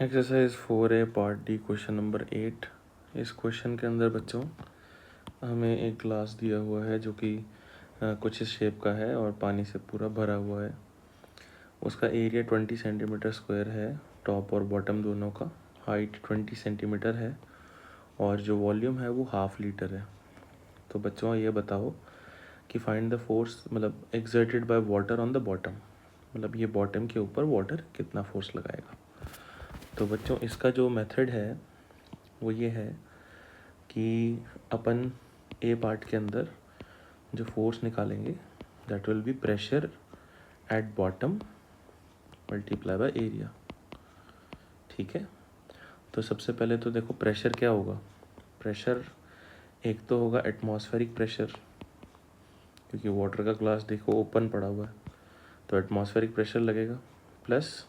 Exercise 4A part D question number 8। इस question के अंदर बच्चों हमें एक ग्लास दिया हुआ है जो कि कुछ इस शेप का है और पानी से पूरा भरा हुआ है। उसका एरिया 20 सेंटीमीटर स्क्वायर है, टॉप और बॉटम दोनों का। हाइट 20 सेंटीमीटर है और जो वॉल्यूम है वो 1/2 लीटर है। तो बच्चों ये बताओ कि फाइंड द फोर्स मतलब exerted by water on the bottom, मतलब ये बॉटम के ऊपर वाटर कितना फोर्स लगाएगा। तो बच्चों इसका जो मेथड है वो ये है कि अपन ए पार्ट के अंदर जो फोर्स निकालेंगे that will B pressure at bottom multiply by area. ठीक है, तो सबसे पहले तो देखो प्रेशर क्या होगा। प्रेशर एक तो होगा एटमॉस्फेरिक प्रेशर, क्योंकि वाटर का ग्लास देखो ओपन पड़ा हुआ है, तो एटमॉस्फेरिक प्रेशर लगेगा plus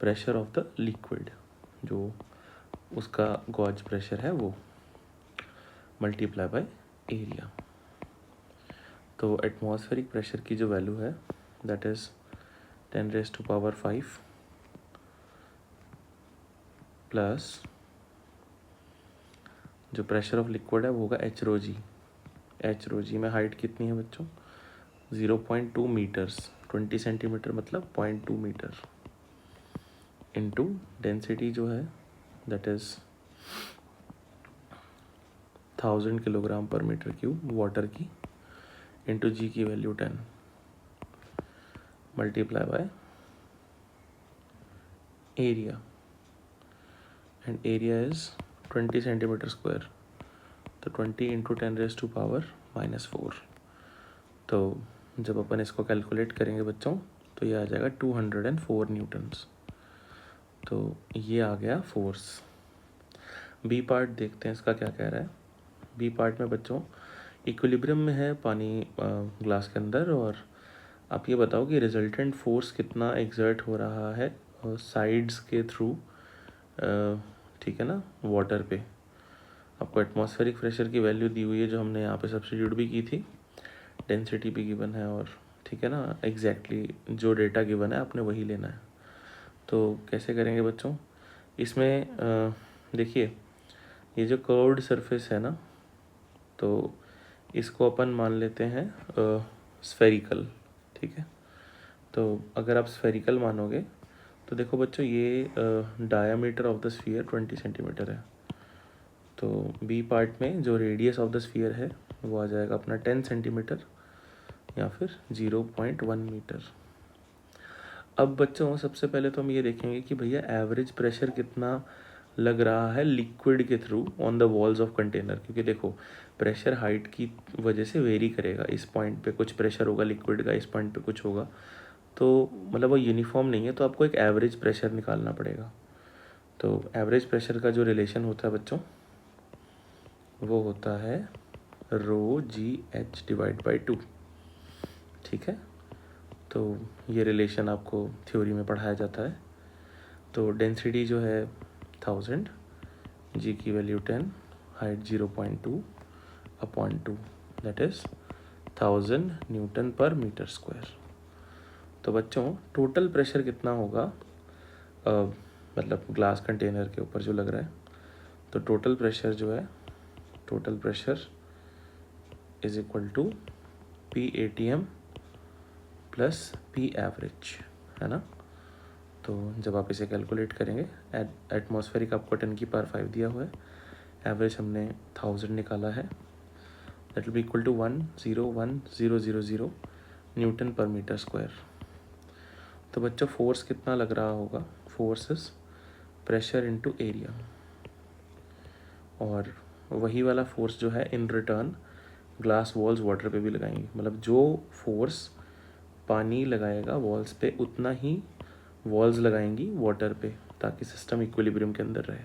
pressure of the liquid, जो उसका गॉज प्रेशर है वो, मल्टीप्लाई बाय एरिया। तो एटमॉस्फेरिक प्रेशर की जो वैल्यू है दैट इज़ 10⁵ प्लस जो प्रेशर ऑफ लिक्विड है वो होगा h ρg में हाइट कितनी है बच्चों 0.2 मीटर्स, 20 सेंटीमीटर मतलब 0.2 मीटर, इनटू डेंसिटी जो है दैट इज़ 1000 किलोग्राम पर मीटर क्यूब वाटर की, इंटू जी की value 10 multiply by area, and area is 20 centimetre square, तो 20 इंटू 10⁻⁻⁴। तो जब अपन इसको कैलकुलेट करेंगे बच्चों तो ये आ जाएगा 204 न्यूटन्स। तो ये आ गया फोर्स। बी पार्ट देखते हैं इसका क्या कह रहा है। बी पार्ट में बच्चों इक्विलिब्रियम में है पानी ग्लास के अंदर, और आप ये बताओ कि रिजल्टेंट फोर्स कितना एक्सर्ट हो रहा है साइड्स के थ्रू, ठीक है ना, वाटर पे। आपको एटमॉस्फेरिक प्रेशर की वैल्यू दी हुई है जो हमने यहाँ पे सब्स्टिट्यूट भी की थी, डेंसिटी भी गिवन है, और ठीक है ना एग्जैक्टली जो डेटा गिवन है आपने वही लेना है। तो कैसे करेंगे बच्चों, इसमें देखिए ये जो कर्व्ड सरफेस है ना, तो इसको अपन मान लेते हैं स्फेरिकल। ठीक है, तो अगर आप स्फेरिकल मानोगे तो देखो बच्चों ये diameter of the sphere 20 centimetre है। तो बी पार्ट में जो रेडियस ऑफ द स्फीयर है वो आ जाएगा अपना 10 सेंटीमीटर या फिर 0.1 मीटर। अब बच्चों सबसे पहले तो हम ये देखेंगे कि भैया एवरेज प्रेशर कितना लग रहा है लिक्विड के through on the walls of container, क्योंकि देखो प्रेशर हाइट की वजह से वेरी करेगा। इस पॉइंट पे कुछ प्रेशर होगा लिक्विड का, इस पॉइंट पे कुछ होगा, तो मतलब वो यूनिफॉर्म नहीं है, तो आपको एक एवरेज प्रेशर निकालना पड़ेगा। तो एवरेज प्रेशर का जो रिलेशन होता है बच्चों वो होता है ρgh/2। ठीक है, तो ये रिलेशन आपको थ्योरी में पढ़ाया जाता है। तो डेंसिटी जो है 1000, जी की value 10, height 0.2/2 that is 1000 Newton per metre square. तो बच्चों टोटल प्रेशर कितना होगा मतलब ग्लास कंटेनर के ऊपर जो लग रहा है, तो टोटल प्रेशर जो है, total pressure is equal to PATM plus P average, है ना। तो जब आप इसे कैलकुलेट करेंगे, एटमॉस्फेरिक आपको 10⁵ दिया हुआ है, एवरेज हमने 1000 निकाला है, that will be equal to 101,000 newton per metre square. तो बच्चों फोर्स कितना लग रहा होगा, force is pressure into area, और वही वाला फोर्स जो है in return glass walls water पे भी लगाएंगे, मतलब जो फोर्स पानी लगाएगा वॉल्स पे उतना ही वॉल्स लगाएंगी वाटर पे, ताकि सिस्टम इक्विलिब्रियम के अंदर रहे।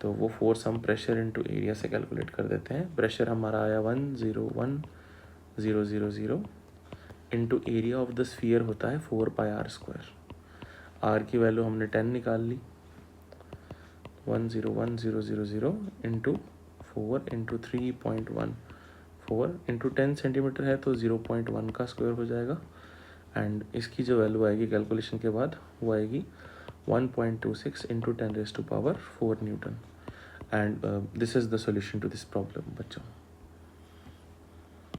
तो वो फोर्स हम प्रेशर इनटू एरिया से कैलकुलेट कर देते हैं। प्रेशर हमारा आया 101,000 into area of the sphere होता है 4πr²। आर की वैल्यू हमने 10 निकाल ली, 101,000 इंटू 4 इंटू 3.14 इंटू 10 सेंटीमीटर है तो 0.1 का स्क्वायर हो जाएगा, एंड इसकी जो वैल्यू आएगी कैलकुलेशन के बाद वो आएगी 1.26 into 10 raised to power 4 Newton. And this is the solution to this problem, बच्चों.